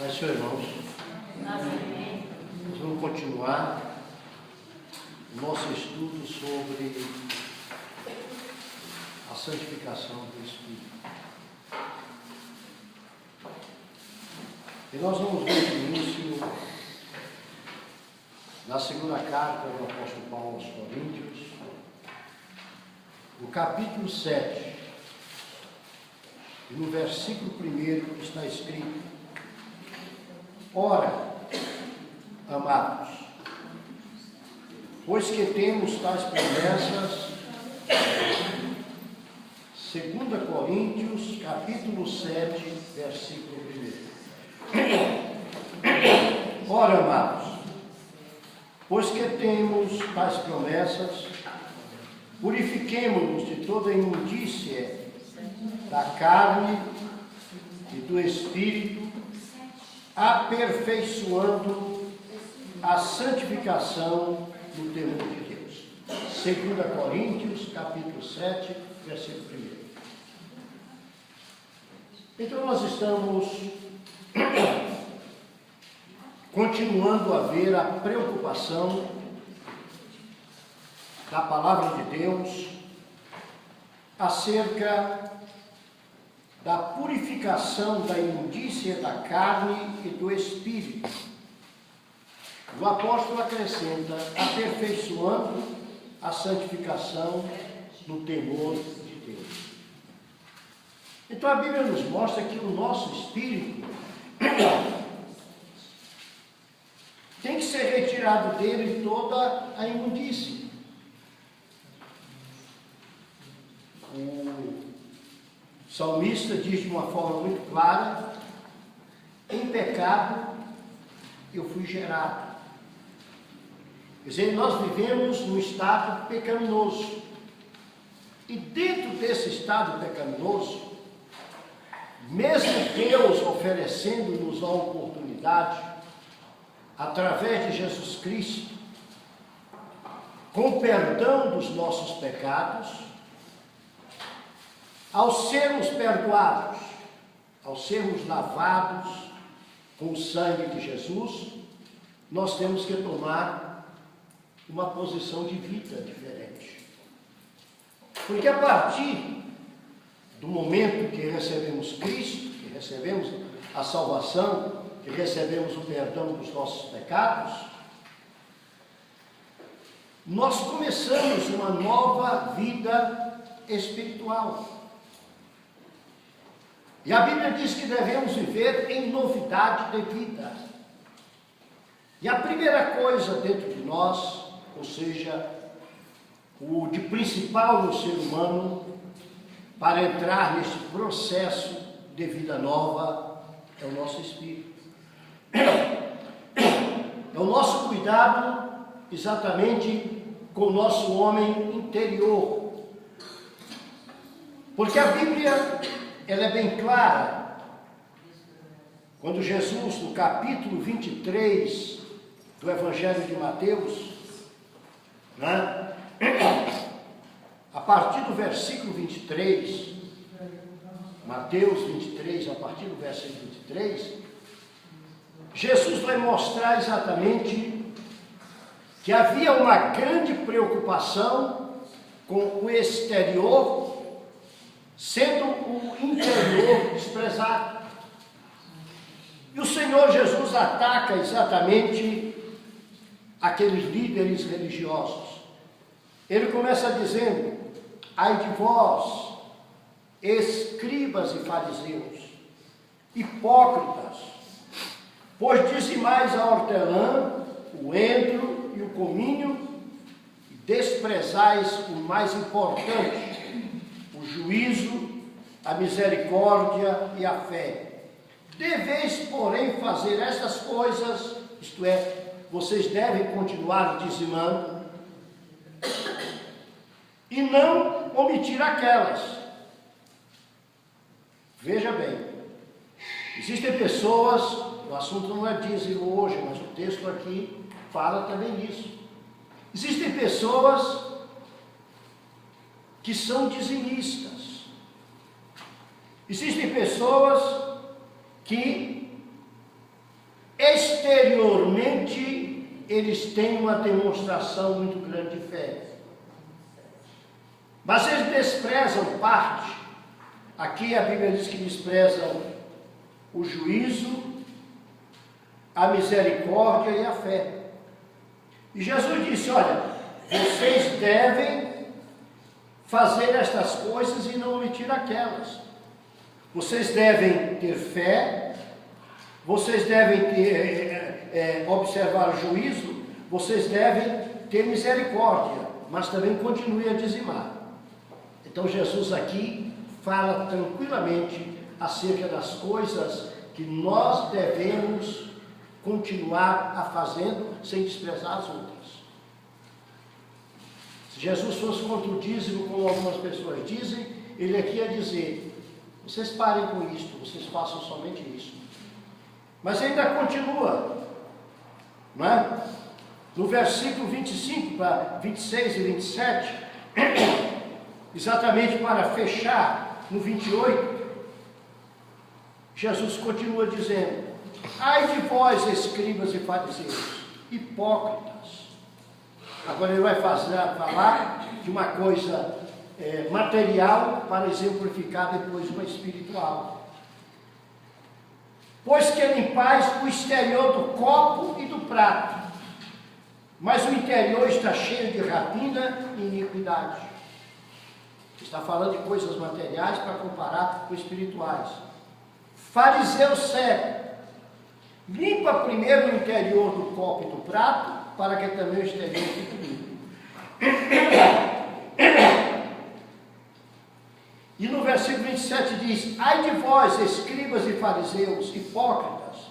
Mas, senhor, irmãos, nós vamos continuar o nosso estudo sobre a santificação do Espírito. E nós vamos ver o início na segunda carta do apóstolo Paulo aos Coríntios, no capítulo 7, e no versículo 1 está escrito: Ora, amados, pois que temos tais promessas, 2 Coríntios, capítulo 7, versículo 1. Ora, amados, pois que temos tais promessas, purifiquemo-nos de toda imundícia da carne e do espírito, aperfeiçoando a santificação no temor de Deus. 2 Coríntios, capítulo 7, versículo 1. Então nós estamos continuando a ver a preocupação da palavra de Deus acerca da purificação da imundícia da carne e do espírito. O apóstolo acrescenta: aperfeiçoando a santificação no temor de Deus. Então a Bíblia nos mostra que o nosso espírito tem que ser retirado dele toda a imundícia. O salmista diz de uma forma muito clara: em pecado eu fui gerado. Quer dizer, nós vivemos num estado pecaminoso. E dentro desse estado pecaminoso, mesmo Deus oferecendo-nos a oportunidade, através de Jesus Cristo, com perdão dos nossos pecados, ao sermos perdoados, ao sermos lavados com o sangue de Jesus, nós temos que tomar uma posição de vida diferente. Porque a partir do momento que recebemos Cristo, que recebemos a salvação, que recebemos o perdão dos nossos pecados, nós começamos uma nova vida espiritual. E a Bíblia diz que devemos viver em novidade de vida. E a primeira coisa dentro de nós, ou seja, o de principal no ser humano, para entrar nesse processo de vida nova, é o nosso espírito. É o nosso cuidado exatamente com o nosso homem interior. Porque a Bíblia, ela é bem clara. Quando Jesus, no capítulo 23 do Evangelho de Mateus, a partir do versículo 23, Mateus 23, a partir do versículo 23, Jesus vai mostrar exatamente que havia uma grande preocupação com o exterior, sendo o interior desprezado. E o Senhor Jesus ataca exatamente aqueles líderes religiosos. Ele começa dizendo: ai de vós, escribas e fariseus, hipócritas, pois dizimais a hortelã, o endro e o cominho, e desprezais o mais importante, o juízo, a misericórdia e a fé. Deveis, porém, fazer essas coisas, isto é, vocês devem continuar dizimando, e não omitir aquelas. Veja bem, existem pessoas, o assunto não é dízimo hoje, mas o texto aqui fala também disso. Existem pessoas que são dizimistas. Existem pessoas que exteriormente eles têm uma demonstração muito grande de fé, mas eles desprezam parte. Aqui a Bíblia diz que desprezam o juízo, a misericórdia e a fé. E Jesus disse: olha, vocês devem fazer estas coisas e não omitir aquelas. Vocês devem ter fé, vocês devem observar o juízo, vocês devem ter misericórdia, mas também continue a dizimar. Então Jesus aqui fala tranquilamente acerca das coisas que nós devemos continuar a fazendo sem desprezar as outras. Se Jesus fosse contra o dízimo, como algumas pessoas dizem, ele aqui ia dizer: vocês parem com isto, vocês façam somente isso. Mas ainda continua, não é? No versículo 25 para 26 e 27, exatamente para fechar no 28, Jesus continua dizendo: ai de vós, escribas e fariseus, hipócritas. Agora ele vai falar de uma coisa material para exemplificar depois uma espiritual. Pois que limpais o exterior do copo e do prato, mas o interior está cheio de rapina e iniquidade. Está falando de coisas materiais para comparar com espirituais. Fariseu cego, limpa primeiro o interior do copo e do prato, para que também o exterior fique limpo. E no versículo 27 diz: ai de vós, escribas e fariseus, hipócritas,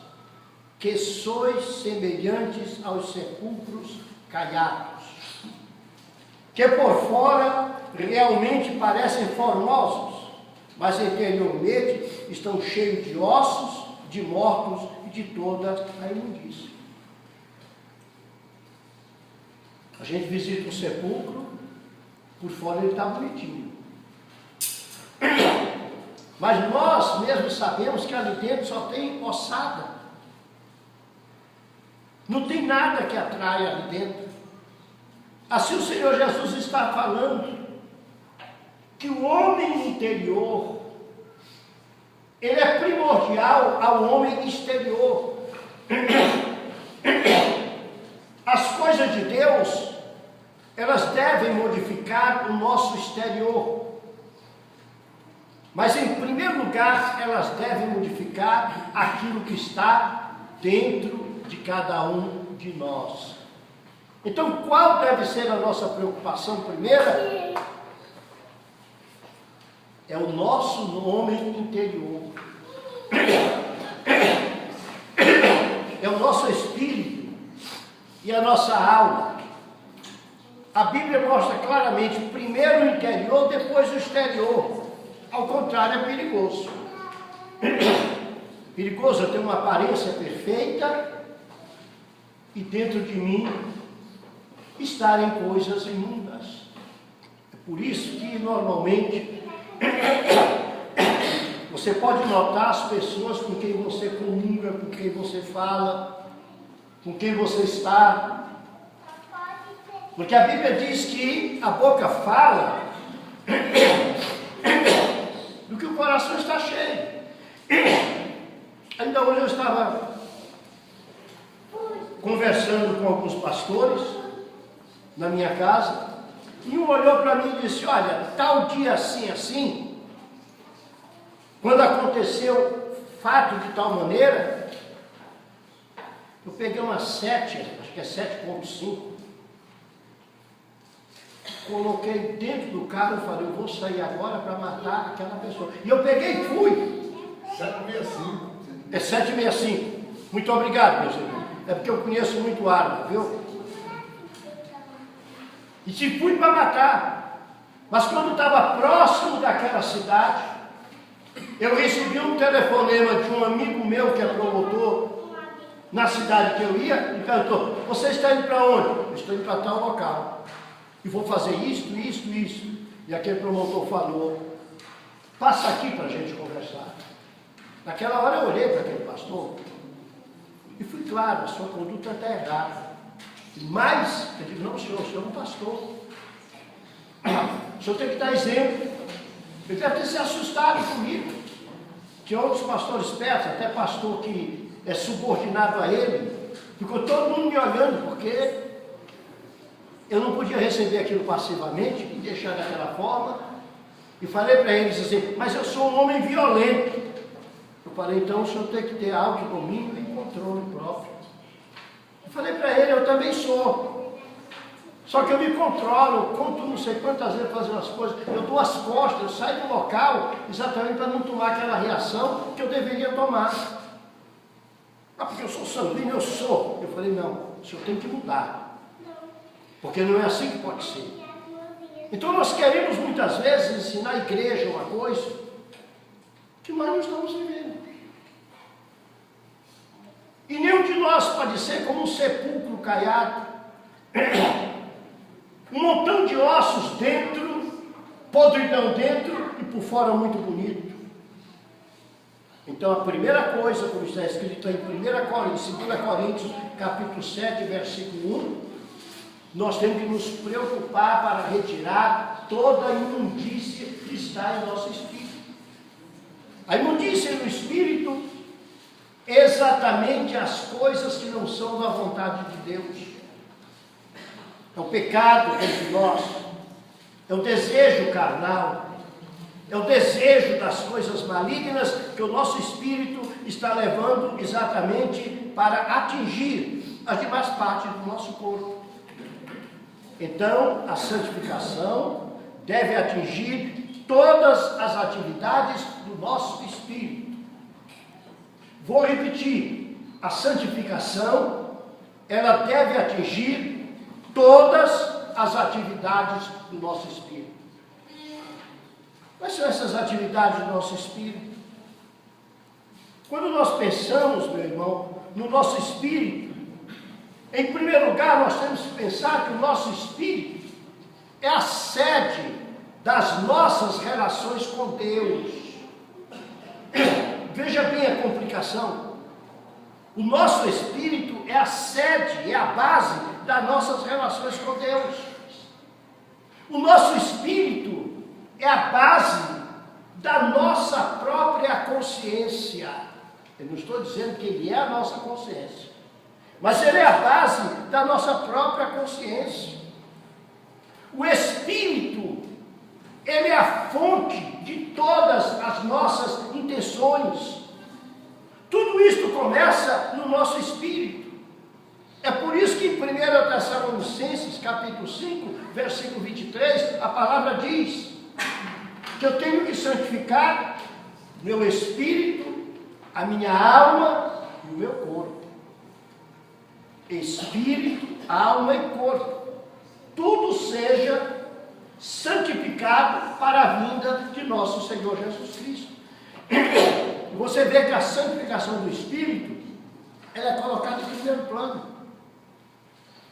que sois semelhantes aos sepulcros caiados, que por fora realmente parecem formosos, mas interiormente estão cheios de ossos, de mortos e de toda a imundícia. A gente visita um sepulcro, por fora ele está bonitinho, mas nós mesmos sabemos que ali dentro só tem ossada, não tem nada que atrai ali dentro. Assim o Senhor Jesus está falando que o homem interior, ele é primordial ao homem exterior. As coisas de Deus, elas devem modificar o nosso exterior, mas em primeiro lugar elas devem modificar aquilo que está dentro de cada um de nós. Então, qual deve ser a nossa preocupação primeira? É o nosso homem interior, é o nosso espírito e a nossa alma. A Bíblia mostra claramente primeiro o interior, depois o exterior. Ao contrário, é perigoso. Perigoso eu ter uma aparência perfeita e dentro de mim estarem coisas imundas. É por isso que normalmente você pode notar as pessoas com quem você comunga, com quem você fala, com quem você está. Porque a Bíblia diz que a boca fala do que o coração está cheio. Ainda hoje eu estava conversando com alguns pastores na minha casa, e um olhou para mim e disse: olha, tal dia assim, assim, quando aconteceu fato de tal maneira, eu peguei uma 7, acho que é 7,5, coloquei dentro do carro e falei: eu vou sair agora para matar aquela pessoa. E eu peguei e fui. 765. É 765. Muito obrigado, meus irmãos. É porque eu conheço muito arma, viu? E se fui para matar. Mas quando estava próximo daquela cidade, eu recebi um telefonema de um amigo meu que é promotor na cidade que eu ia, e perguntou: você está indo para onde? Eu estou indo para tal local. e vou fazer isto. E aquele promotor falou, passa aqui para a gente conversar. Naquela hora eu olhei para aquele pastor e fui claro, a sua conduta está errada. Mas, eu digo, não, senhor, o senhor é um pastor. O senhor tem que dar exemplo. Ele deve ter se assustado comigo. Tinha outros pastores perto, até pastor que é subordinado a ele. Ficou todo mundo me olhando, porque eu não podia receber aquilo passivamente e deixar daquela forma. E falei para eles assim, mas eu sou um homem violento. Eu falei, então o senhor tem que ter autodomínio e controle próprio. Eu falei para ele, eu também sou. Só que eu me controlo, eu conto não sei quantas vezes fazendo as coisas, eu dou as costas, eu saio do local exatamente para não tomar aquela reação que eu deveria tomar. Ah, porque eu sou sanguíneo, eu sou. Eu falei, não, o senhor tem que mudar. Porque não é assim que pode ser. Então nós queremos muitas vezes ensinar a igreja uma coisa que nós não estamos vivendo. E nenhum de nós pode ser como um sepulcro caiado. Um montão de ossos dentro, podridão dentro e por fora muito bonito. Então a primeira coisa, como está escrito em 2 Coríntios, capítulo 7, versículo 1, nós temos que nos preocupar para retirar toda a imundície que está em nosso espírito. A imundície no espírito é exatamente as coisas que não são da vontade de Deus. É o pecado entre nós, é o desejo carnal, é o desejo das coisas malignas que o nosso espírito está levando exatamente para atingir as demais partes do nosso corpo. Então, a santificação deve atingir todas as atividades do nosso espírito. Vou repetir, a santificação, ela deve atingir todas as atividades do nosso espírito. Quais são essas atividades do nosso espírito? Quando nós pensamos, meu irmão, no nosso espírito, em primeiro lugar, nós temos que pensar que o nosso espírito é a sede das nossas relações com Deus. Veja bem a complicação. O nosso espírito é a sede, é a base das nossas relações com Deus. O nosso espírito é a base da nossa própria consciência. Eu não estou dizendo que ele é a nossa consciência, mas ele é a base da nossa própria consciência. O Espírito, ele é a fonte de todas as nossas intenções. Tudo isto começa no nosso espírito. É por isso que em 1 Tessalonicenses, capítulo 5, versículo 23, a palavra diz que eu tenho que santificar meu espírito, a minha alma e o meu corpo. Espírito, alma e corpo, tudo seja santificado para a vinda de nosso Senhor Jesus Cristo. Você vê que a santificação do Espírito, ela é colocada em primeiro plano,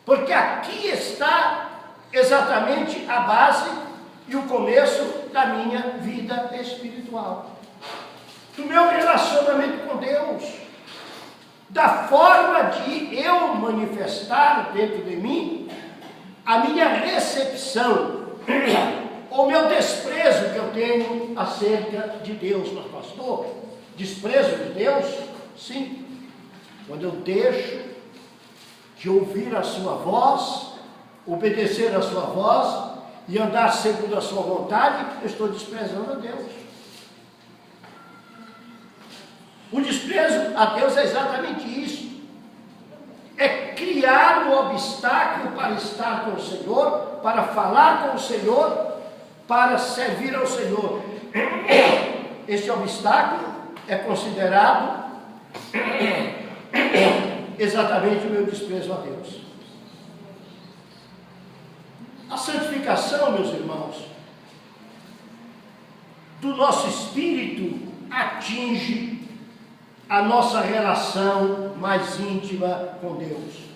porque aqui está exatamente a base e o começo da minha vida espiritual, do meu relacionamento com Deus, da forma de eu manifestar dentro de mim a minha recepção, ou meu desprezo que eu tenho acerca de Deus. Mas pastor, desprezo de Deus? Sim, quando eu deixo de ouvir a sua voz, obedecer a sua voz e andar segundo a sua vontade, eu estou desprezando a Deus. O desprezo a Deus é exatamente isso. É criar um obstáculo para estar com o Senhor, para falar com o Senhor, para servir ao Senhor. Esse obstáculo é considerado exatamente o meu desprezo a Deus. A santificação, meus irmãos, do nosso espírito atinge a nossa relação mais íntima com Deus.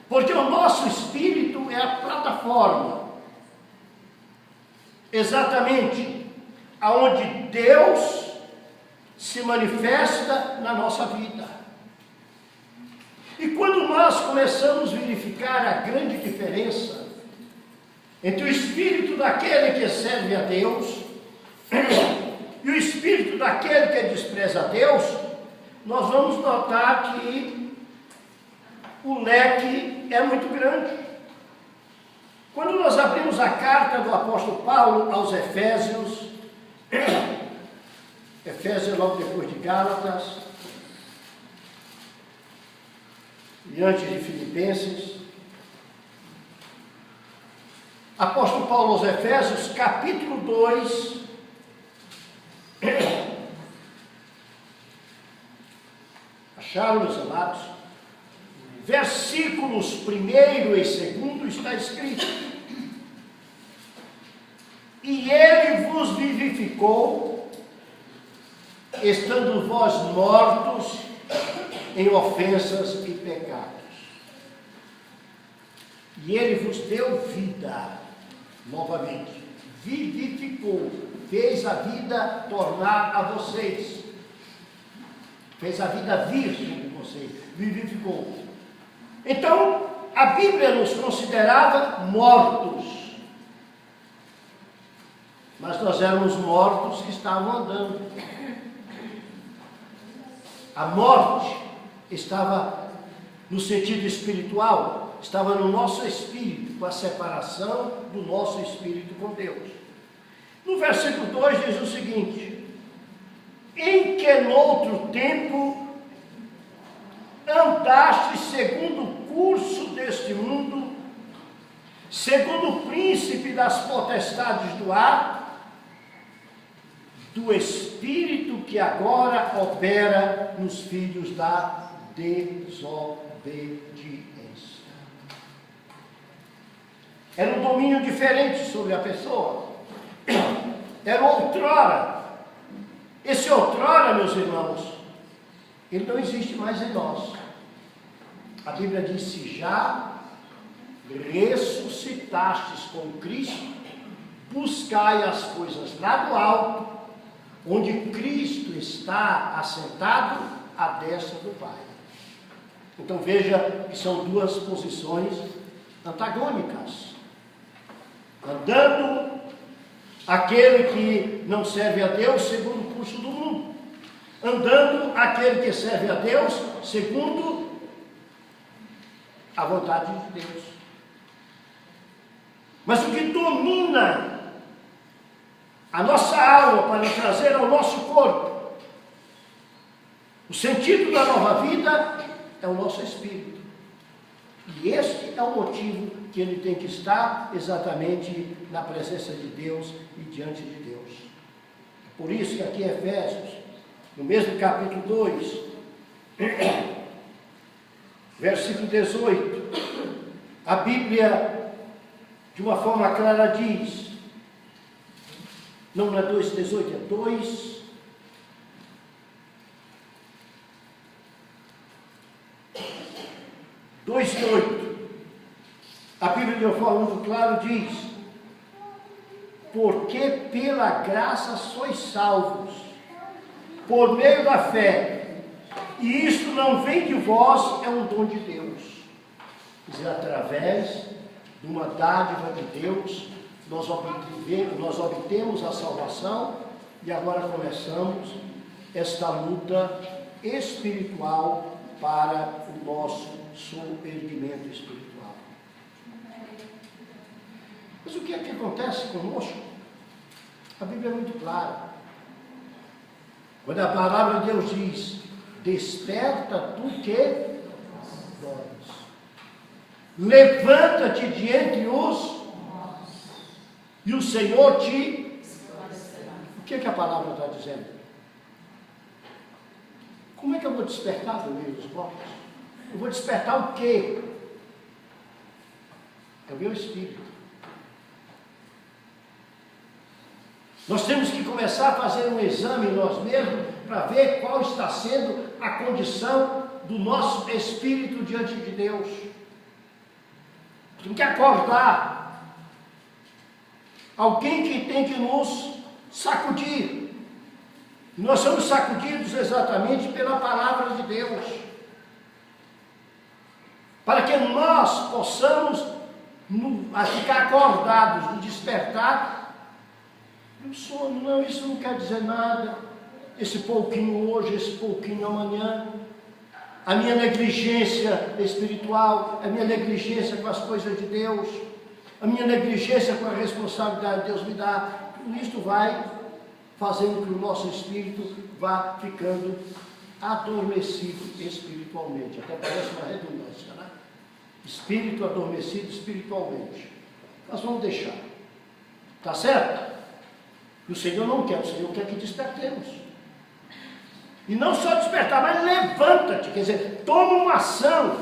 Porque o nosso espírito é a plataforma exatamente aonde Deus se manifesta na nossa vida. E quando nós começamos a verificar a grande diferença entre o espírito daquele que serve a Deus e o espírito daquele que despreza a Deus, nós vamos notar que o leque é muito grande. Quando nós abrimos a carta do apóstolo Paulo aos Efésios, Efésios logo depois de Gálatas, e antes de Filipenses, apóstolo Paulo aos Efésios, capítulo 2, acharam, meus amados? Versículos 1 e 2 está escrito: e ele vos vivificou, estando vós mortos em ofensas e pecados, e ele vos deu vida, novamente, vivificou, fez a vida tornar a vocês, fez a vida vir sobre vocês, vivificou. Então, a Bíblia nos considerava mortos, mas nós éramos mortos que estavam andando. A morte estava no sentido espiritual, estava no nosso espírito, com a separação do nosso espírito com Deus. No versículo 2 diz o seguinte: em que noutro tempo andaste segundo o curso deste mundo, segundo o príncipe das potestades do ar, do espírito que agora opera nos filhos da desobediência. Era um domínio diferente sobre a pessoa. Era outrora. Esse outrora, meus irmãos, ele não existe mais em nós. A Bíblia diz: se já ressuscitastes com Cristo, buscai as coisas lá do alto, onde Cristo está assentado à destra do Pai. Então veja que são duas posições antagônicas. Andando aquele que não serve a Deus segundo o curso do mundo, andando aquele que serve a Deus segundo a vontade de Deus. Mas o que domina a nossa alma para trazer ao nosso corpo o sentido da nova vida é o nosso espírito. E este é o motivo que ele tem que estar exatamente na presença de Deus e diante de Deus. Por isso que aqui em Efésios, no mesmo capítulo 2, versículo 18, a Bíblia, de uma forma clara, diz, não é 2,18, é 2,8. A Bíblia, de uma forma muito clara, diz: porque pela graça sois salvos, por meio da fé, e isto não vem de vós, é um dom de Deus. Quer dizer, através de uma dádiva de Deus, nós obtemos a salvação, e agora começamos esta luta espiritual para o nosso soerguimento espiritual. Mas o que é que acontece conosco? A Bíblia é muito clara. Quando a palavra de Deus diz: desperta tu que dormes, levanta-te de entre os e o Senhor te... O que é que a palavra está dizendo? Como é que eu vou despertar do meio dos mortos? Eu vou despertar o quê? É o meu espírito. Nós temos que começar a fazer um exame em nós mesmos para ver qual está sendo a condição do nosso espírito diante de Deus. Temos que acordar. alguém que tem que nos sacudir. Nós somos sacudidos exatamente pela palavra de Deus, para que nós possamos ficar acordados, no despertar do sono. Não, isso não quer dizer nada, esse pouquinho hoje, esse pouquinho amanhã, a minha negligência espiritual, a minha negligência com as coisas de Deus, a minha negligência com a responsabilidade que Deus me dá, tudo isto vai fazendo que o nosso espírito vá ficando adormecido espiritualmente. Até parece uma redundância, né? Espírito adormecido espiritualmente. Nós vamos deixar. Tá certo? E o Senhor não quer, o Senhor quer que despertemos. E não só despertar, mas levanta-te, quer dizer, toma uma ação,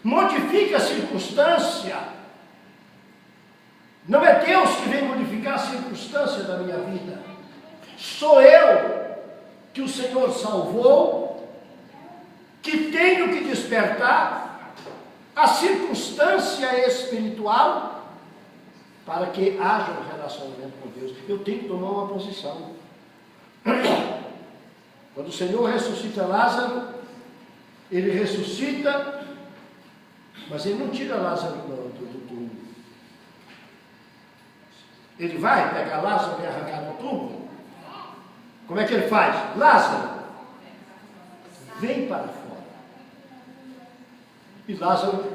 modifica a circunstância. Não é Deus que vem modificar a circunstância da minha vida. Sou eu que o Senhor salvou, que tenho que despertar a circunstância espiritual para que haja um relacionamento com Deus. Eu tenho que tomar uma posição. Quando o Senhor ressuscita Lázaro, ele ressuscita, mas ele não tira Lázaro do túmulo. Ele vai pegar Lázaro e arrancar do túmulo. Como é que ele faz? Lázaro, vem para fora. E Lázaro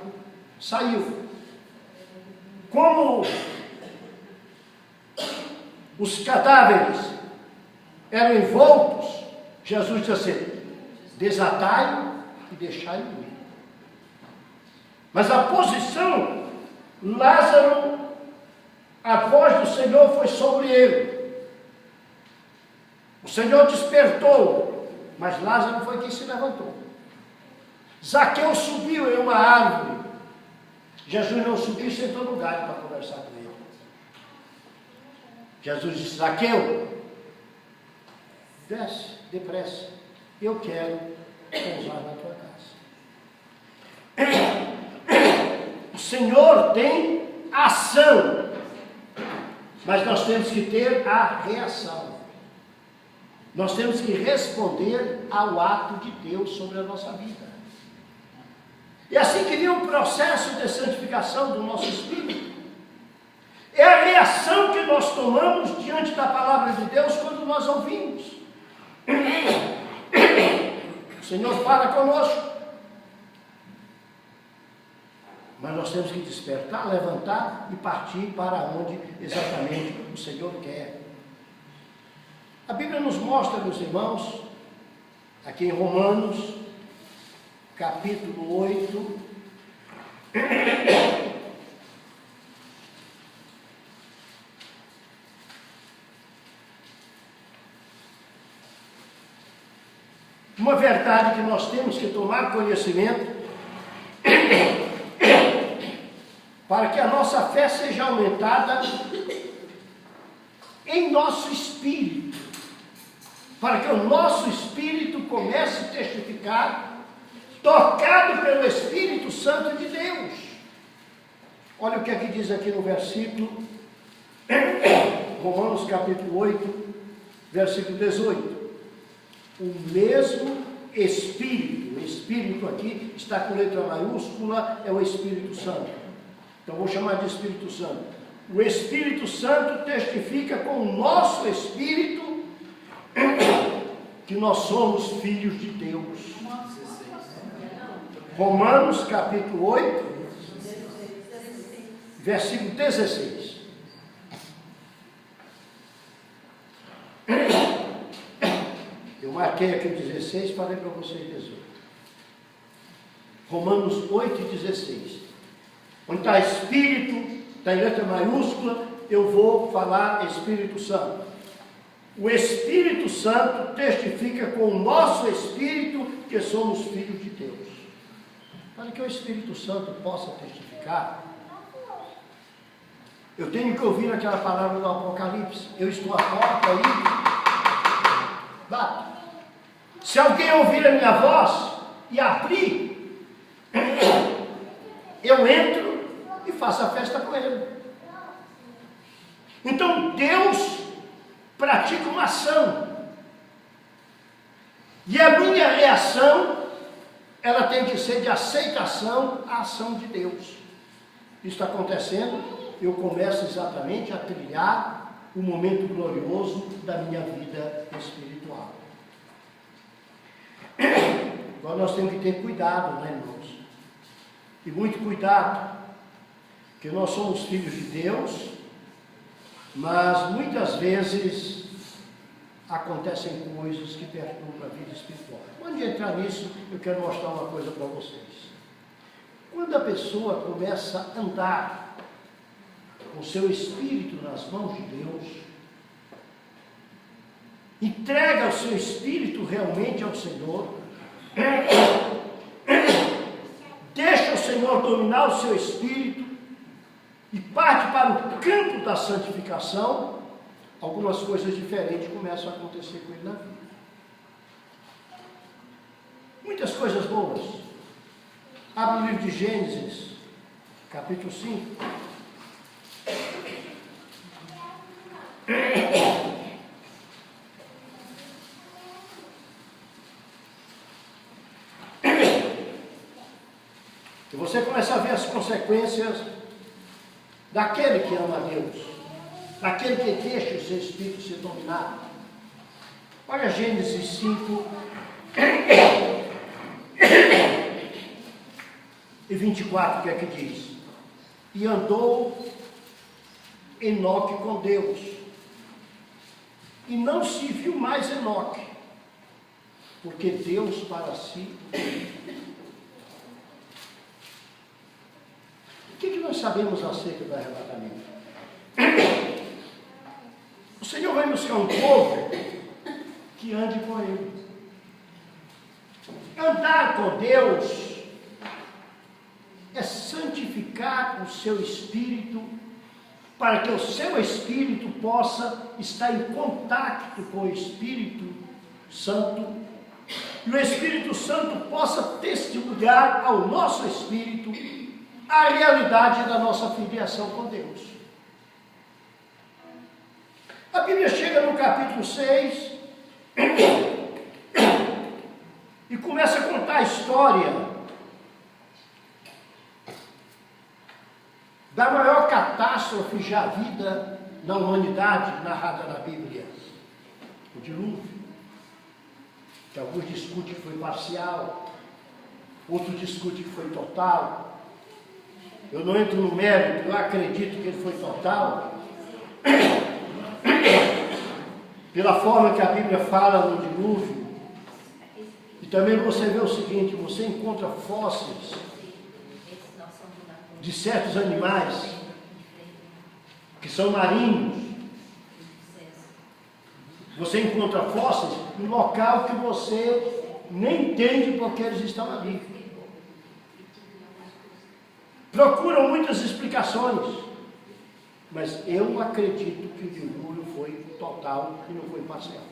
saiu. Como os cadáveres eram envoltos, Jesus disse assim: desatai-o e deixai-o ir. Mas a posição, Lázaro, a voz do Senhor foi sobre ele. O Senhor despertou, mas Lázaro foi quem se levantou. Zaqueu subiu em uma árvore. Jesus não subiu e sentou no galho para conversar com ele. Jesus disse: Zaqueu, desce depressa, eu quero pousar na tua casa. O Senhor tem ação, mas nós temos que ter a reação. Nós temos que responder ao ato de Deus sobre a nossa vida. É assim que vem o processo de santificação do nosso espírito. É a reação que nós tomamos diante da palavra de Deus quando nós ouvimos. O Senhor fala conosco, mas nós temos que despertar, levantar e partir para onde exatamente o Senhor quer. A Bíblia nos mostra, meus irmãos, aqui em Romanos, capítulo 8, uma verdade que nós temos que tomar conhecimento para que a nossa fé seja aumentada em nosso espírito, para que o nosso espírito comece a testificar, tocado pelo Espírito Santo de Deus. Olha o que é que diz aqui no versículo, Romanos capítulo 8, versículo 18. O mesmo Espírito, o Espírito aqui está com letra maiúscula, é o Espírito Santo. Então vou chamar de Espírito Santo. O Espírito Santo testifica com o nosso espírito que nós somos filhos de Deus. Romanos capítulo 8, versículo 16. Eu marquei aqui o 16, falei para vocês 18. Romanos 8 e 16. Onde está Espírito, está em letra maiúscula, eu vou falar Espírito Santo. O Espírito Santo testifica com o nosso espírito que somos filhos de Deus. Para que o Espírito Santo possa testificar, eu tenho que ouvir aquela palavra do Apocalipse: eu estou à porta aí, bato. Se alguém ouvir a minha voz e abrir, eu entro e faço a festa com ele. Então Deus pratica uma ação. E a minha reação, ela tem que ser de aceitação à ação de Deus. Isso está acontecendo, eu começo exatamente a trilhar o momento glorioso da minha vida espiritual. Agora nós temos que ter cuidado, né, irmãos? E muito cuidado, porque nós somos filhos de Deus, mas muitas vezes acontecem coisas que perturbam a vida espiritual. Antes de entrar nisso, eu quero mostrar uma coisa para vocês. Quando a pessoa começa a andar com o seu espírito nas mãos de Deus, entrega o seu espírito realmente ao Senhor, deixa o Senhor dominar o seu espírito e parte para o campo da santificação, algumas coisas diferentes começam a acontecer com ele na vida. Muitas coisas boas. Abre o livro de Gênesis, capítulo 5. E você começa a ver as consequências daquele que ama a Deus, daquele que deixa o seu espírito ser dominado. Olha Gênesis 5 e 24, o que é que diz? E andou Enoque com Deus, e não se viu mais Enoque, porque Deus para si. O que nós sabemos acerca do arrebatamento? O Senhor vai buscar um povo que ande com Ele. Andar com Deus é santificar o seu espírito, para que o seu espírito possa estar em contato com o Espírito Santo, e o Espírito Santo possa testemunhar ao nosso espírito a realidade da nossa filiação com Deus. A Bíblia chega no capítulo 6 e começa a contar a história da maior catástrofe já vida na humanidade, narrada na Bíblia, o dilúvio, que alguns discutem que foi parcial, outros discutem que foi total. Eu não entro no mérito, eu acredito que ele foi total, pela forma que a Bíblia fala no dilúvio. E também você vê o seguinte, você encontra fósseis de certos animais que são marinhos. Você encontra fósseis em local que você nem entende porque eles estão ali. Procuram muitas explicações, mas eu acredito que o dilúvio foi total e não foi parcial.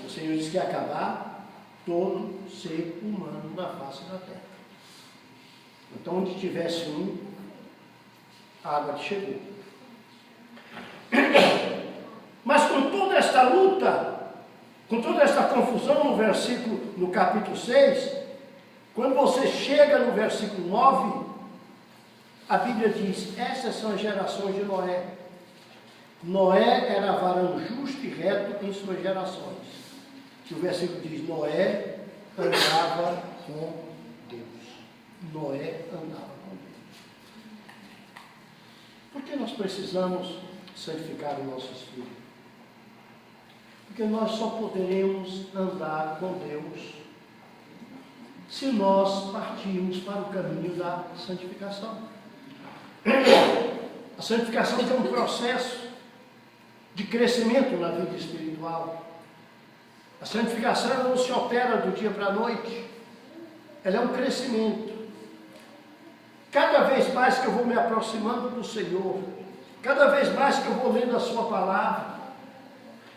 O Senhor disse que ia acabar todo ser humano na face da terra. Então, onde tivesse um, a água chegou. Mas com toda esta luta, com toda esta confusão no capítulo 6, quando você chega no versículo 9, a Bíblia diz: essas são as gerações de Noé. Noé era varão justo e reto em suas gerações. E o versículo diz: Noé andava com Deus. Noé andava com Deus. Por que nós precisamos santificar o nosso espírito? Porque nós só poderemos andar com Deus se nós partirmos para o caminho da santificação. A santificação é um processo de crescimento na vida espiritual. A santificação não se opera do dia para a noite, ela é um crescimento. Cada vez mais que eu vou me aproximando do Senhor, cada vez mais que eu vou lendo a sua palavra,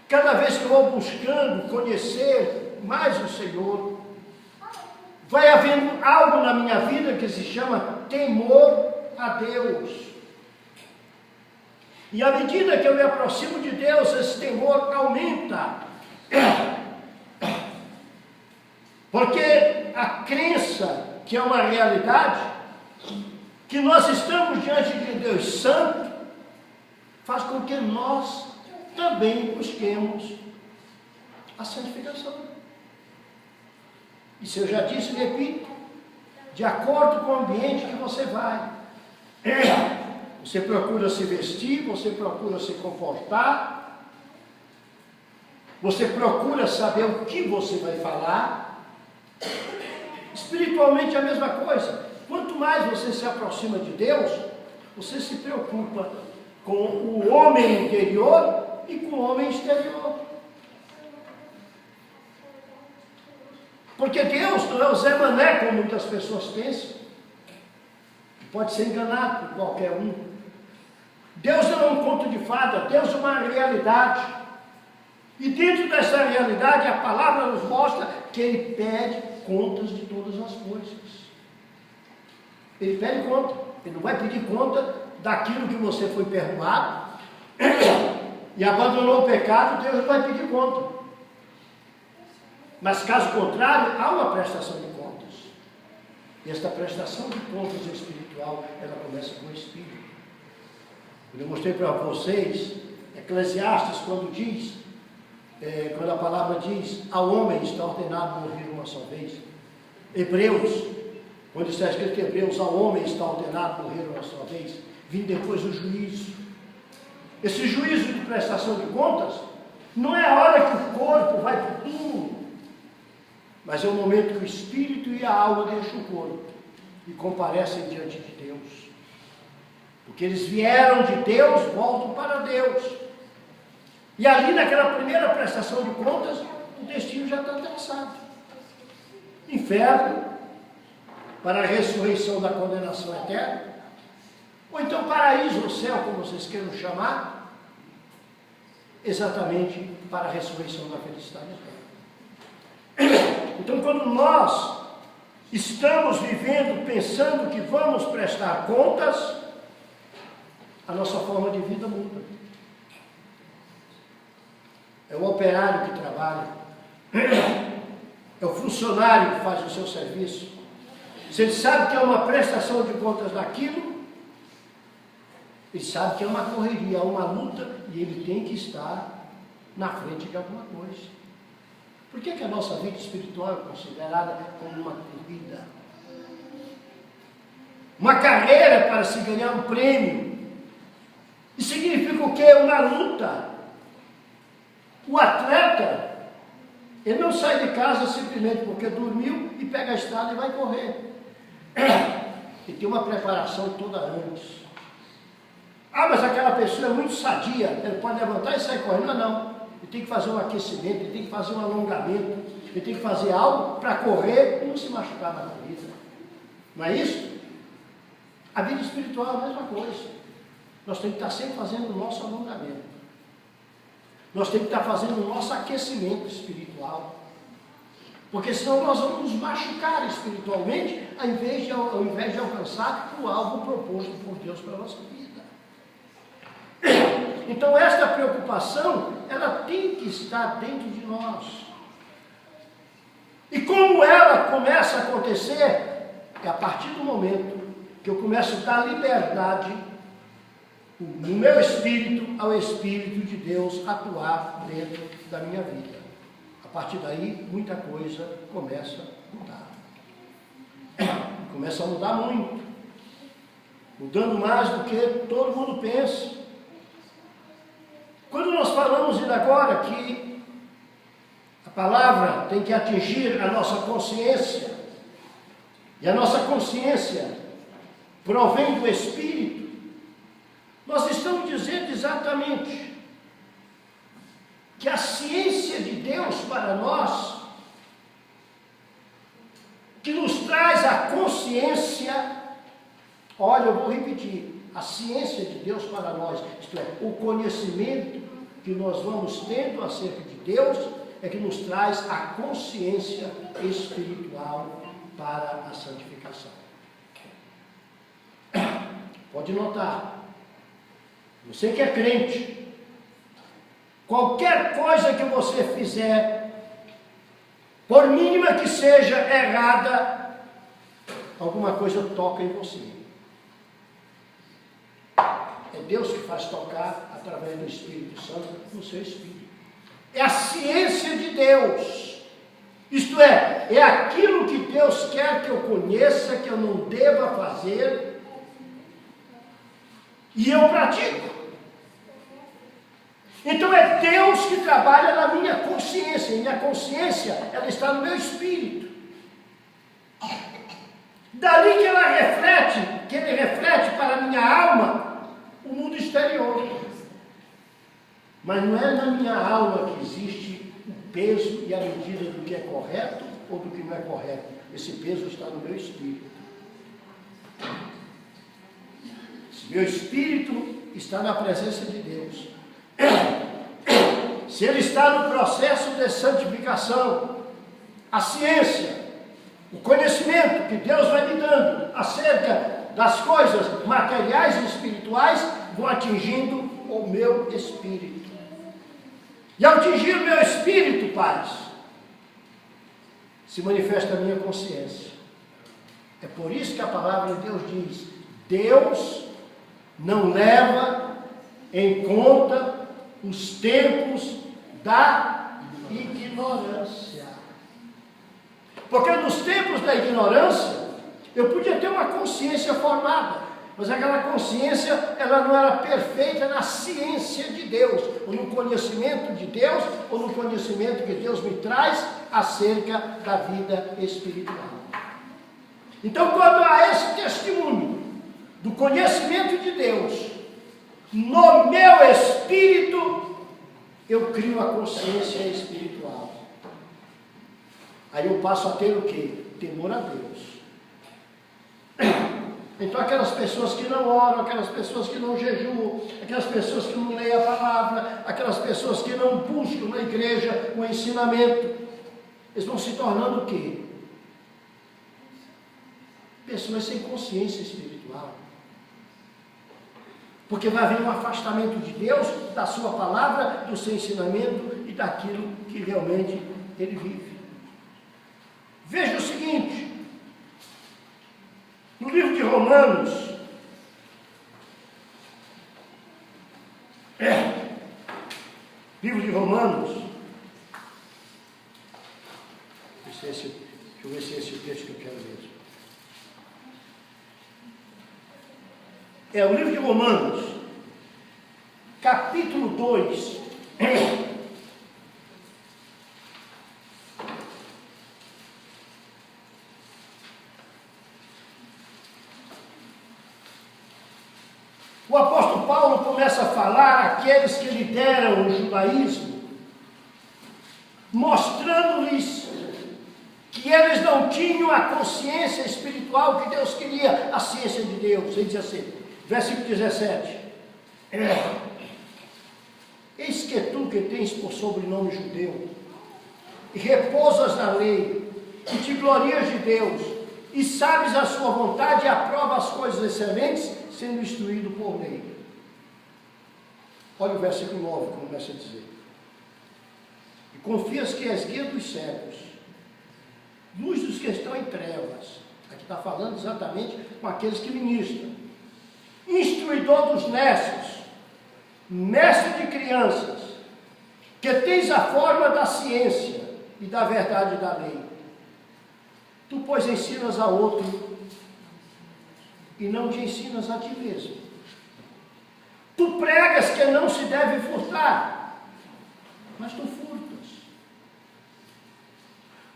cada vez que eu vou buscando conhecer mais o Senhor, vai havendo algo na minha vida que se chama temor a Deus. E à medida que eu me aproximo de Deus, esse temor aumenta. Porque a crença que é uma realidade, que nós estamos diante de Deus Santo, faz com que nós também busquemos a santificação. Isso eu já disse e repito, de acordo com o ambiente que você vai. Você procura se vestir, você procura se comportar, você procura saber o que você vai falar. Espiritualmente é a mesma coisa. Quanto mais você se aproxima de Deus, você se preocupa com o homem interior e com o homem exterior. Porque Deus não é o Zé Mané, como muitas pessoas pensam. Pode ser enganado por qualquer um. Deus não é um conto de fada, Deus é uma realidade. E dentro dessa realidade, a palavra nos mostra que Ele pede contas de todas as coisas. Ele pede conta. Ele não vai pedir conta daquilo que você foi perdoado e abandonou o pecado, Deus não vai pedir conta. Mas caso contrário, há uma prestação de contas. E esta prestação de contas espiritual, ela começa com o Espírito. Eu mostrei para vocês, Eclesiastes, quando diz, quando a palavra diz, ao homem está ordenado morrer uma só vez. Hebreus, quando está escrito em Hebreus, ao homem está ordenado morrer uma só vez, vindo depois o juízo. Esse juízo de prestação de contas, não é a hora que o corpo vai para o túmulo, mas é o momento que o espírito e a alma deixam o corpo e comparecem diante de Deus. Porque eles vieram de Deus, voltam para Deus. E ali naquela primeira prestação de contas, o destino já está traçado. Inferno, para a ressurreição da condenação eterna, ou então paraíso ou céu, como vocês queiram chamar, exatamente para a ressurreição da felicidade eterna. Então, quando nós estamos vivendo pensando que vamos prestar contas, a nossa forma de vida muda. É o operário que trabalha, é o funcionário que faz o seu serviço. Se ele sabe que é uma prestação de contas daquilo, ele sabe que é uma correria, é uma luta, e ele tem que estar na frente de alguma coisa. Por que a nossa vida espiritual é considerada como uma corrida? Uma carreira para se ganhar um prêmio. Isso significa o quê? Uma luta. O atleta, ele não sai de casa simplesmente porque dormiu e pega a estrada e vai correr. Ele tem uma preparação toda antes. Ah, mas aquela pessoa é muito sadia, ele pode levantar e sair correndo. Não. Ele tem que fazer um aquecimento, ele tem que fazer um alongamento, ele tem que fazer algo para correr e não se machucar na corrida. Não é isso? A vida espiritual é a mesma coisa. Nós temos que estar sempre fazendo o nosso alongamento. Nós temos que estar fazendo o nosso aquecimento espiritual. Porque senão nós vamos nos machucar espiritualmente, ao invés de alcançar o alvo proposto por Deus para a nossa vida. Então esta preocupação, ela tem que estar dentro de nós. E como ela começa a acontecer, é a partir do momento que eu começo a dar liberdade no meu espírito ao Espírito de Deus atuar dentro da minha vida. A partir daí, muita coisa começa a mudar. Começa a mudar muito. Mudando mais do que todo mundo pensa. Quando nós falamos ainda agora que a palavra tem que atingir a nossa consciência, e a nossa consciência provém do Espírito, nós estamos dizendo exatamente que a ciência de Deus para nós, que nos traz a consciência, olha, eu vou repetir, a ciência de Deus para nós, isto é, o conhecimento que nós vamos tendo acerca de Deus, é que nos traz a consciência espiritual para a santificação. Pode notar, Você que é crente, qualquer coisa que você fizer, por mínima que seja errada, alguma coisa toca em você. É Deus que faz tocar através do Espírito Santo no seu espírito. É a ciência de Deus. Isto é aquilo que Deus quer que eu conheça, que eu não deva fazer, e eu pratico. Então é Deus que trabalha na minha consciência, e minha consciência, ela está no meu espírito. Dali que ele reflete para a minha alma o mundo exterior. Mas não é na minha alma que existe o peso e a medida do que é correto ou do que não é correto. Esse peso está no meu espírito. Esse meu espírito está na presença de Deus. Se ele está no processo de santificação, a ciência, o conhecimento que Deus vai me dando acerca das coisas materiais e espirituais vão atingindo o meu espírito. E ao atingir o meu espírito, pais, se manifesta a minha consciência. É por isso que a palavra de Deus diz: Deus não leva em conta os tempos da ignorância. Porque nos tempos da ignorância, eu podia ter uma consciência formada, mas aquela consciência, ela não era perfeita na ciência de Deus, ou no conhecimento de Deus, ou no conhecimento que Deus me traz acerca da vida espiritual. Então, quando há esse testemunho do conhecimento de Deus no meu espírito, eu crio a consciência espiritual. Aí eu passo a ter o quê? Temor a Deus. Então aquelas pessoas que não oram, aquelas pessoas que não jejuam, aquelas pessoas que não leem a palavra, aquelas pessoas que não buscam na igreja o ensinamento, eles vão se tornando o quê? Pessoas sem consciência espiritual. Porque vai haver um afastamento de Deus, da sua palavra, do seu ensinamento e daquilo que realmente ele vive. Veja o seguinte, no livro de Romanos, livro de Romanos, deixa eu ver se é esse o texto que eu quero mesmo. É o livro de Romanos, capítulo 2, o apóstolo Paulo começa a falar àqueles que lideram o judaísmo, mostrando-lhes que eles não tinham a consciência espiritual que Deus queria, a ciência de Deus. Ele diz assim, versículo 17, eis que tu que tens por sobrenome judeu, e repousas na lei, e te glorias de Deus, e sabes a sua vontade e aprova as coisas excelentes, sendo instruído por lei. Olha o versículo 9, como começa a dizer. E confias que és guia dos cegos, luz dos que estão em trevas. Aqui está falando exatamente com aqueles que ministram. Instruidor dos nécios, mestre de crianças, que tens a forma da ciência e da verdade da lei. Tu, pois, ensinas a outro e não te ensinas a ti mesmo. Tu pregas que não se deve furtar, mas tu furtas.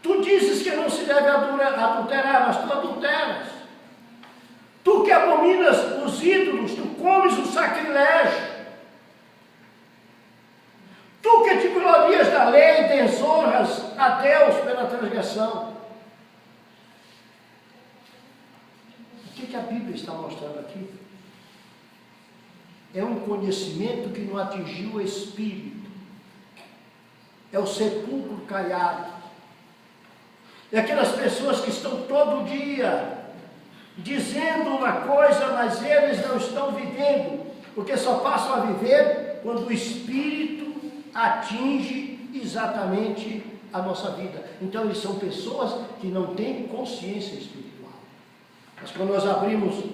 Tu dizes que não se deve adulterar, mas tu adulteras. Tu que abominas os ídolos, tu comes o sacrilégio. Tu que te glorias da lei, desonras a Deus pela transgressão. O que a Bíblia está mostrando aqui? É um conhecimento que não atingiu o espírito. É o sepulcro caiado. É aquelas pessoas que estão todo dia dizendo uma coisa, mas eles não estão vivendo porque só passam a viver quando o Espírito atinge exatamente a nossa vida. Então eles são pessoas que não têm consciência espiritual. Mas quando nós abrimos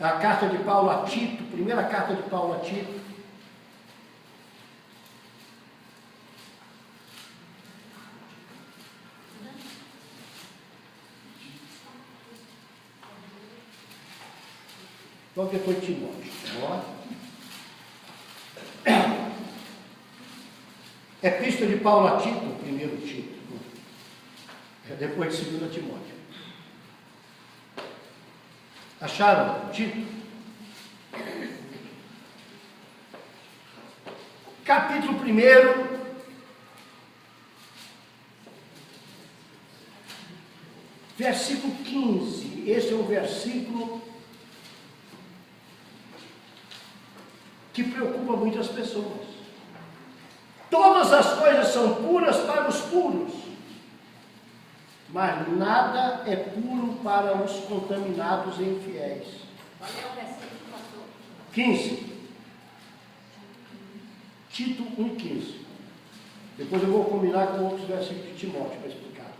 a carta de Paulo a Tito, primeira carta de Paulo a Tito, vamos ver foi Timóteo. Epístola de Paulo a Tito, primeiro Tito, depois de 2 Timóteo. Acharam? Tito? Capítulo 1, versículo 15. Esse é um versículo que preocupa muitas pessoas. Todas as coisas são puras para os puros, mas nada é puro para os contaminados e infiéis. Qual é o versículo, pastor? 15. Tito 1,15. Depois eu vou combinar com outros versículos de Timóteo para explicar.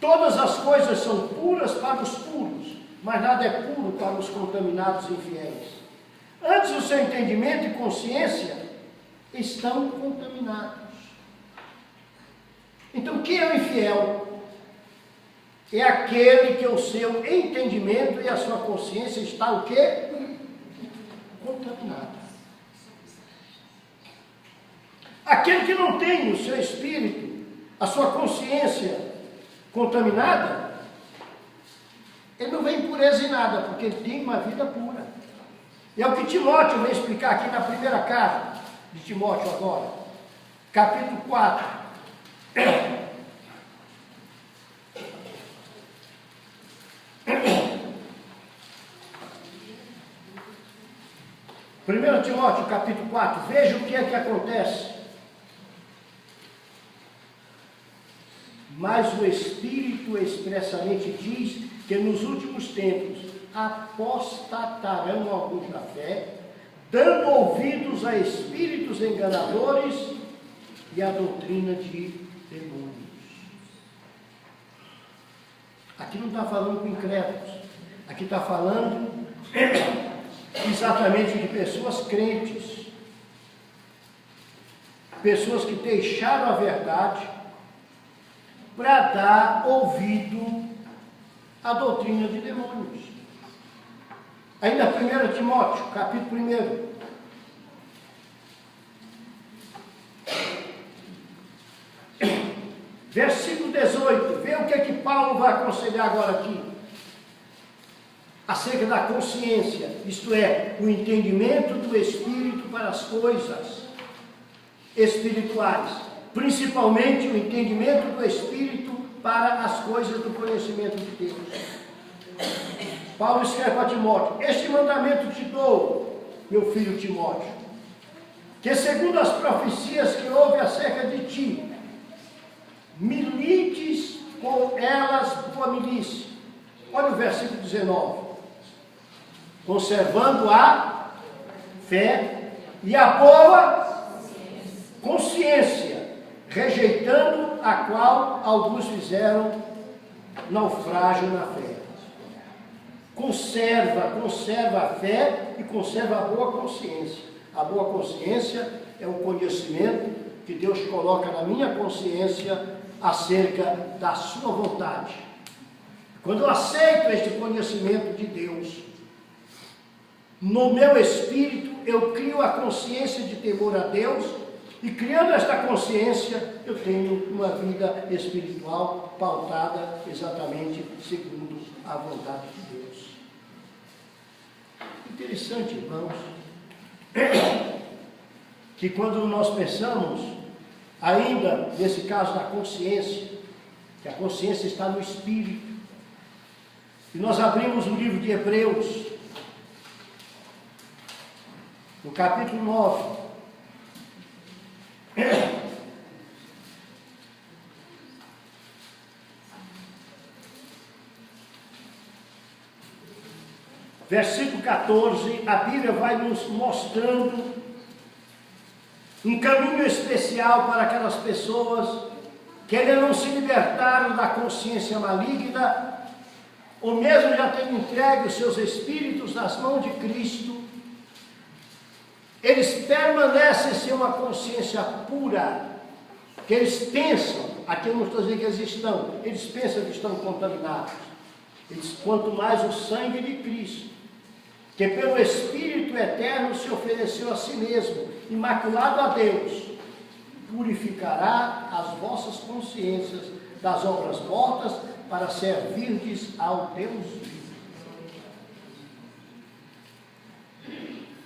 Todas as coisas são puras para os puros, mas nada é puro para os contaminados e infiéis. Antes o seu entendimento e consciência estão contaminados. Então, quem é o infiel? É aquele que o seu entendimento e a sua consciência está o quê? Contaminado. Aquele que não tem o seu espírito, a sua consciência contaminada, ele não vê impureza em nada, porque ele tem uma vida pura. E é o que Timóteo vai explicar aqui na primeira carta de Timóteo agora, capítulo 4. 1 Timóteo capítulo 4, veja o que é que acontece. Mas o Espírito expressamente diz que nos últimos tempos apostatarão alguns da fé, dando ouvidos a espíritos enganadores e a doutrina de demônios. Aqui não está falando com incrédulos, aqui está falando exatamente de pessoas crentes, pessoas que deixaram a verdade para dar ouvido à doutrina de demônios. Ainda 1 Timóteo, capítulo 1. Versículo 18, vê o que é que Paulo vai aconselhar agora aqui. Acerca da consciência, isto é, o entendimento do Espírito para as coisas espirituais. Principalmente o entendimento do Espírito para as coisas do conhecimento de Deus. Paulo escreve a Timóteo: este mandamento te dou, meu filho Timóteo, que segundo as profecias que houve acerca de ti, milites com elas tua milícia. Olha o versículo 19. Conservando a fé e a boa consciência, rejeitando a qual alguns fizeram naufrágio na fé. Conserva a fé e conserva a boa consciência. A boa consciência é o conhecimento que Deus coloca na minha consciência acerca da sua vontade. Quando eu aceito este conhecimento de Deus, no meu espírito eu crio a consciência de temor a Deus, e criando esta consciência eu tenho uma vida espiritual pautada exatamente segundo a vontade de Deus. Interessante, irmãos, que quando nós pensamos ainda nesse caso da consciência, que a consciência está no espírito, e nós abrimos o livro de Hebreus, no capítulo 9, versículo 14, a Bíblia vai nos mostrando um caminho especial para aquelas pessoas que ainda não se libertaram da consciência maligna, ou mesmo já tendo entregue os seus espíritos nas mãos de Cristo. Eles permanecem sem uma consciência pura, que eles pensam, aqui eu não estou dizendo que eles estão, eles pensam que estão contaminados. Eles, quanto mais o sangue de Cristo, que pelo Espírito eterno se ofereceu a si mesmo, imaculado a Deus, purificará as vossas consciências das obras mortas para servirdes ao Deus vivo.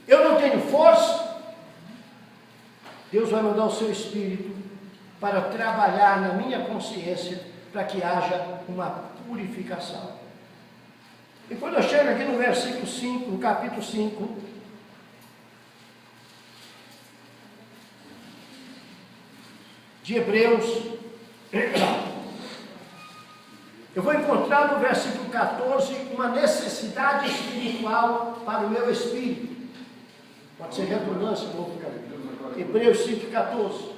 Eu não tenho força, Deus vai mandar o seu Espírito para trabalhar na minha consciência, para que haja uma purificação. E quando eu chego aqui no versículo 5, no capítulo 5, de Hebreus, eu vou encontrar no versículo 14 uma necessidade espiritual para o meu espírito. Pode ser redundância, vou ficar. Hebreus 5,14.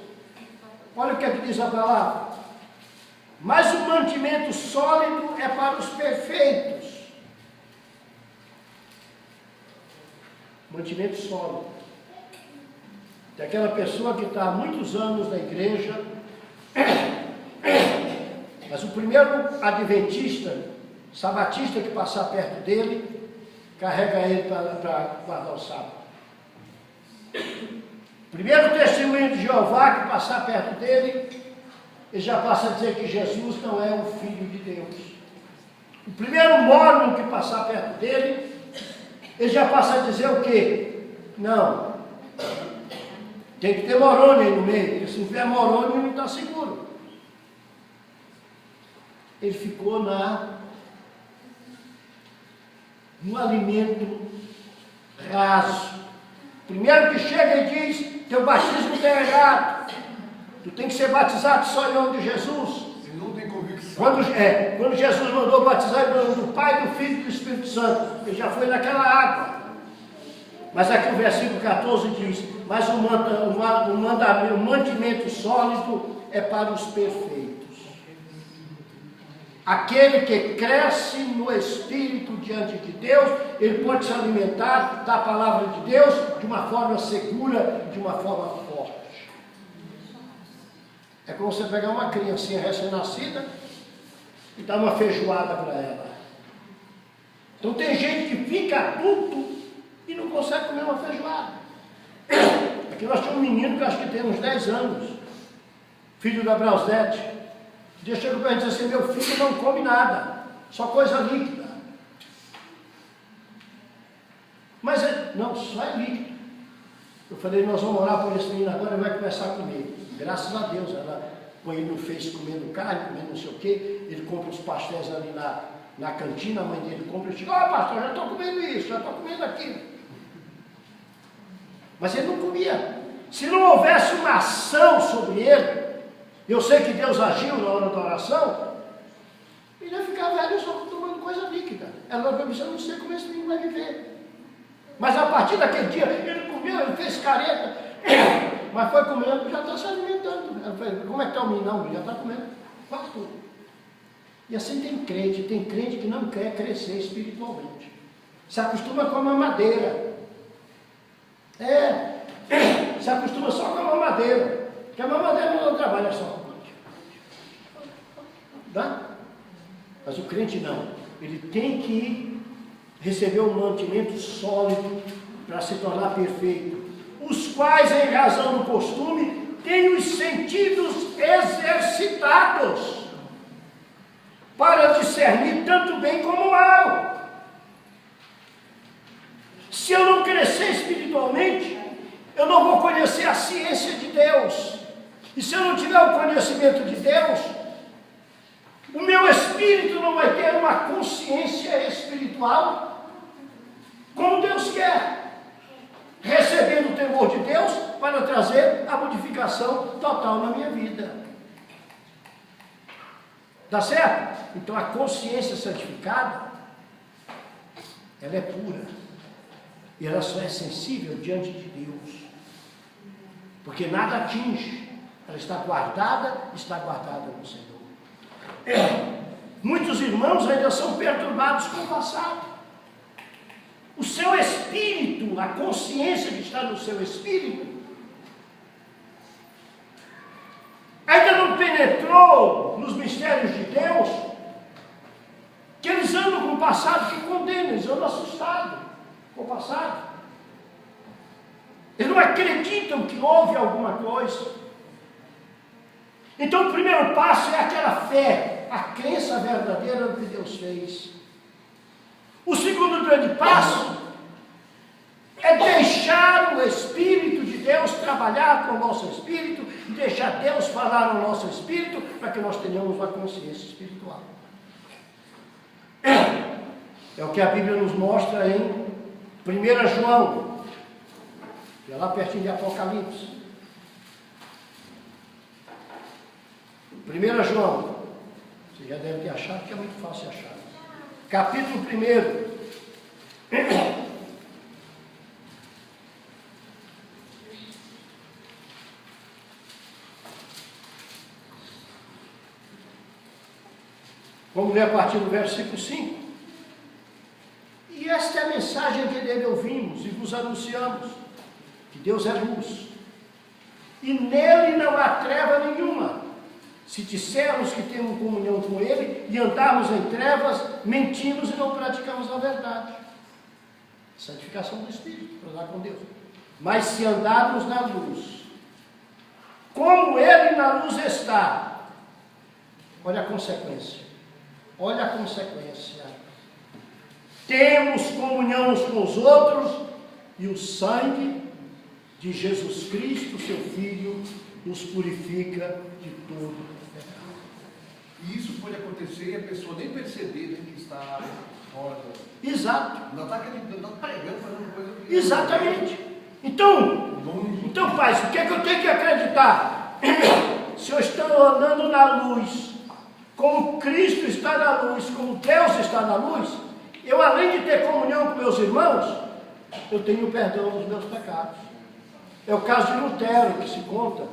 Olha o que é que diz a palavra. Mas o mantimento sólido é para os perfeitos. Mantimento sólido. Tem aquela pessoa que está há muitos anos na igreja, mas o primeiro adventista, sabatista que passar perto dele, carrega ele para guardar o sábado. Primeiro testemunho de Jeová que passar perto dele, ele já passa a dizer que Jesus não é o Filho de Deus. O primeiro mórmon que passar perto dele, ele já passa a dizer o quê? Não. Tem que ter morônio aí no meio, porque se não tiver morônio não está seguro. Ele ficou no alimento raso. Primeiro que chega e diz, teu batismo está errado. Tu tem que ser batizado só em nome de Jesus. Ele não tem convicção. Quando Jesus mandou batizar em nome do Pai, do Filho e do Espírito Santo, ele já foi naquela água. Mas aqui o versículo 14 diz, mas o mantimento sólido é para os perfeitos. Aquele que cresce no Espírito diante de Deus, ele pode se alimentar da palavra de Deus de uma forma segura, de uma forma forte. É como você pegar uma criancinha recém-nascida e dar uma feijoada para ela. Então tem gente que fica adulto e não consegue comer uma feijoada. Aqui nós tínhamos um menino que acho que tem uns 10 anos, filho da Brausete. Um dia chegou para a gente e disse assim, meu filho não come nada, só coisa líquida. Mas, não, só é líquido. Eu falei, nós vamos orar por esse menino agora, ele vai começar a comer. Graças a Deus, ela põe ele no Face comendo carne, comendo não sei o quê, ele compra os pastéis ali na cantina, a mãe dele compra e diz, pastor, já estou comendo isso, já estou comendo aquilo. Mas ele não comia. Se não houvesse uma ação sobre ele, eu sei que Deus agiu na hora da oração, ele ia ficar velho só tomando coisa líquida. Ela vai dizer, eu não sei como esse menino vai viver. Mas a partir daquele dia, ele comeu, ele fez careta, mas foi comendo, já está se alimentando. Ela falou, como é que está o menino? Não, ele já está comendo quase tudo. E assim tem crente que não quer crescer espiritualmente. Se acostuma com a mamadeira. Se acostuma só com a mamadeira. Porque a mamadeira não trabalha só. Tá? Mas o crente não. Ele tem que receber um mantimento sólido para se tornar perfeito. Os quais, em razão do costume, têm os sentidos exercitados para discernir tanto bem como mal. Se eu não crescer espiritualmente, eu não vou conhecer a ciência de Deus. E se eu não tiver o conhecimento de Deus, o meu espírito não vai ter uma consciência espiritual como Deus quer, recebendo o temor de Deus para trazer a modificação total na minha vida. Tá certo? Então a consciência santificada ela é pura. E ela só é sensível diante de Deus. Porque nada atinge. Ela está guardada no Senhor. Muitos irmãos ainda são perturbados com o passado. O seu espírito, a consciência que está no seu espírito, ainda não penetrou nos mistérios de Deus, que eles andam com o passado que condena, eles andam assustados com o passado. Eles não acreditam que houve alguma coisa. Então o primeiro passo é aquela fé, a crença verdadeira no que Deus fez. O segundo grande passo é deixar o Espírito de Deus trabalhar com o nosso espírito e deixar Deus falar no nosso espírito para que nós tenhamos uma consciência espiritual. É o que a Bíblia nos mostra em 1 João, que é lá pertinho de Apocalipse. 1 João, você já deve ter achado, que é muito fácil achar. Capítulo 1. Vamos ler a partir do versículo 5. E esta é a mensagem que dele ouvimos e vos anunciamos, que Deus é luz, e nele não há treva nenhuma. Se dissermos que temos comunhão com Ele e andarmos em trevas, mentimos e não praticamos a verdade. Santificação do Espírito, para andar com Deus. Mas se andarmos na luz, como Ele na luz está, olha a consequência. Olha a consequência. Temos comunhão uns com os outros e o sangue de Jesus Cristo, seu Filho, nos purifica de todo. E isso pode acontecer e a pessoa nem perceber que está fora. Exato. Não está pregando, fazendo coisa que... Exatamente. Então, pais, o que é que eu tenho que acreditar? Se eu estou andando na luz, como Cristo está na luz, como Deus está na luz, eu, além de ter comunhão com meus irmãos, eu tenho perdão dos meus pecados. É o caso de Lutero, que se conta.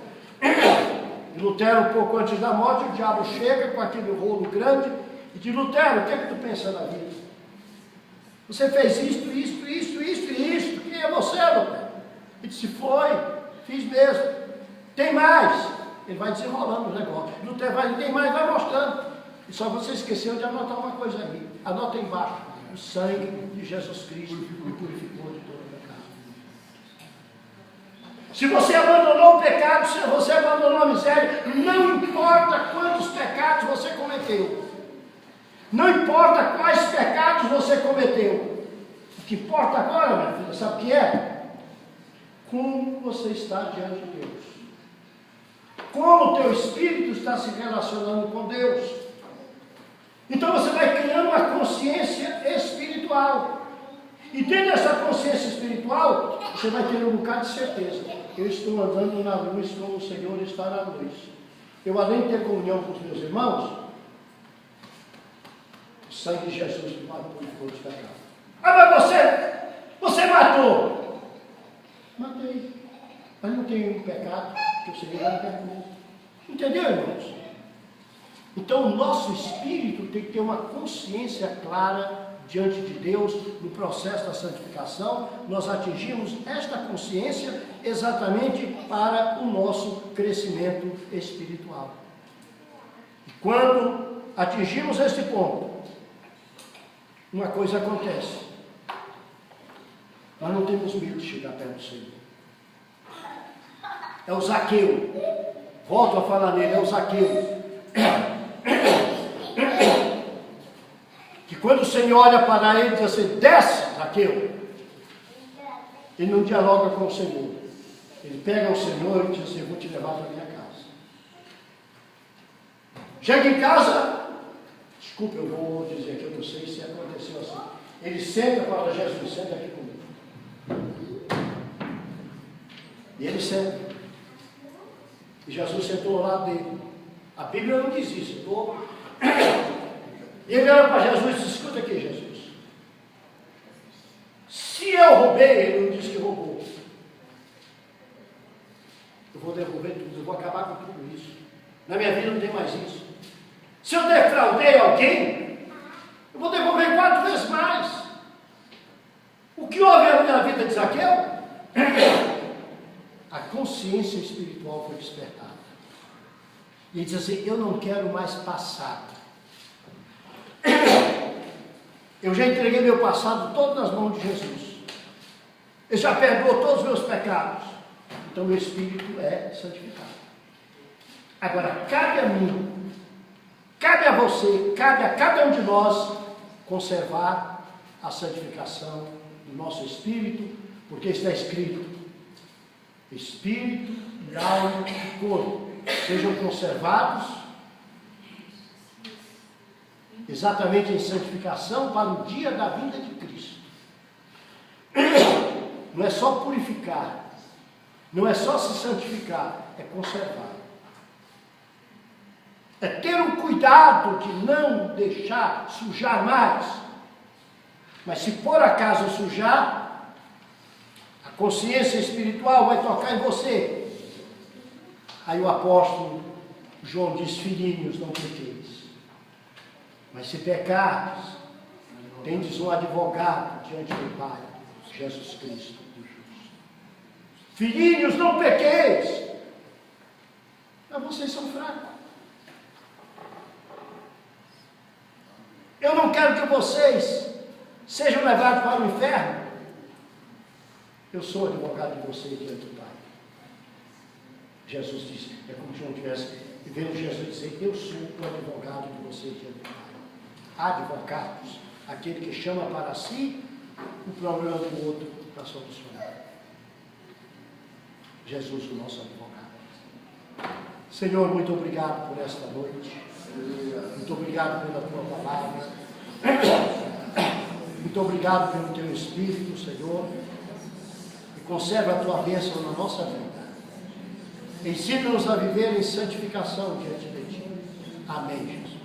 Lutero, um pouco antes da morte, o diabo chega com aquele rolo grande e diz: Lutero, o que é que tu pensa da vida? Você fez isto. Quem é você, Lutero? Ele disse: foi, fiz mesmo. Tem mais. Ele vai desenrolando o negócio. Lutero vai, tem mais, vai mostrando. E só você esqueceu de anotar uma coisa aí. Anota embaixo: o sangue de Jesus Cristo me purificou de todo pecado. Se você abandonou o pecado, se você abandonou a miséria, não importa quantos pecados você cometeu, não importa quais pecados você cometeu, o que importa agora, minha filha, sabe o que é? Como você está diante de Deus, como o teu espírito está se relacionando com Deus. Então você vai criando uma consciência espiritual, e dentro dessa consciência espiritual, você vai ter um bocado de certeza: eu estou andando na luz como o Senhor está na luz. Eu, além de ter comunhão com os meus irmãos, o sangue de Jesus me purificou dos pecados. Ah, mas você matou. Matei. Mas não tenho pecado, que o Senhor já me perdoou. Entendeu, irmãos? Então o nosso espírito tem que ter uma consciência clara diante de Deus. No processo da santificação, nós atingimos esta consciência exatamente para o nosso crescimento espiritual. E quando atingimos este ponto, uma coisa acontece: nós não temos medo de chegar perto do Senhor. É o Zaqueu, volto a falar nele, é o Zaqueu, que quando o Senhor olha para ele e diz assim: desce, Zaqueu, ele não dialoga com o Senhor. Ele pega o Senhor e diz assim: eu vou te levar para a minha casa. Chega em casa, desculpa, eu vou dizer que eu não sei se aconteceu assim. Ele senta para Jesus: senta aqui comigo. E ele senta. E Jesus sentou ao lado dele. A Bíblia não diz isso. E ele olha para Jesus e diz: escuta aqui, Jesus, devolver tudo, eu vou acabar com tudo isso. Na minha vida não tem mais isso. Se eu defraudei alguém, eu vou devolver 4 vezes mais. O que houve na vida de Zaqueu? A consciência espiritual foi despertada. E ele diz assim: eu não quero mais passado. Eu já entreguei meu passado todo nas mãos de Jesus. Ele já perdoou todos os meus pecados. Então meu espírito é santificado. Agora, cabe a mim, cabe a você, cabe a cada um de nós conservar a santificação do nosso espírito, porque está escrito: espírito e alma e corpo sejam conservados exatamente em santificação para o dia da vinda de Cristo. Não é só purificar, não é só se santificar, é conservar. É ter um cuidado de não deixar sujar mais. Mas se por acaso sujar, a consciência espiritual vai tocar em você. Aí o apóstolo João diz: filhinhos, não pequeis. Mas se pecares, tendes um advogado diante do Pai, Jesus Cristo, o justo. Filhinhos, não pequeis. Mas vocês são fracos. Eu não quero que vocês sejam levados para o inferno. Eu sou advogado de vocês diante do Pai. Jesus disse, é como se não tivesse vendo Jesus dizer: eu sou o advogado de vocês diante do Pai. Advogados, aquele que chama para si o problema do outro para solucionar. Jesus, o nosso advogado. Senhor, muito obrigado por esta noite. Muito obrigado pela tua palavra. Muito obrigado pelo teu Espírito, Senhor. E conserva a tua bênção na nossa vida. Ensina-nos a viver em santificação diante de ti. Amém, Jesus.